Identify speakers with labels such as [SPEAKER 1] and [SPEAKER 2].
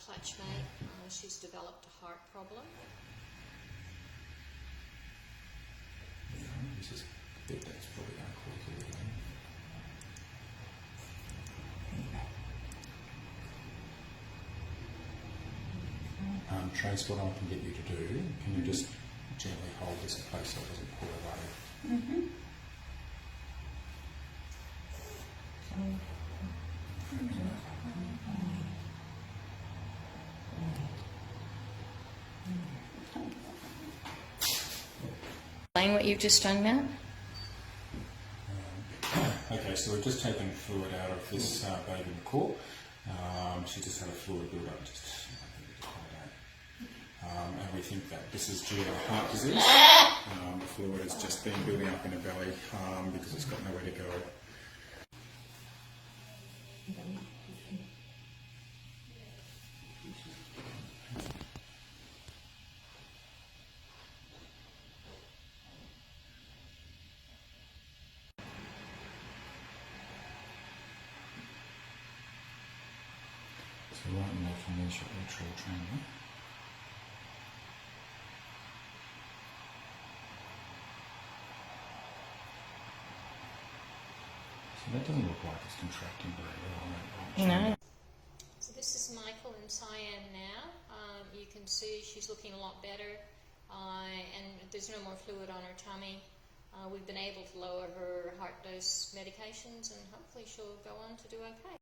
[SPEAKER 1] clutch mate. She's developed a heart problem.
[SPEAKER 2] This is a bit that's probably going to cause a little. Trace, what I can get you to do, can you just gently hold this in place so it doesn't pull away?
[SPEAKER 3] Mm-hmm.
[SPEAKER 1] Explain what you've just done, Matt.
[SPEAKER 2] Okay, so we've just taken fluid out of this baby macaw. She just had a fluid build-up, and we think that this is due to heart disease. The fluid has just been building up in her belly because it's got nowhere to go. So right and left on these your ultrasound. So that doesn't look like it's contracting very well.
[SPEAKER 1] No. So this is Michael and Cyan now. You can see she's looking a lot better, and there's no more fluid on her tummy. We've been able to lower her heart dose medications, and hopefully she'll go on to do okay.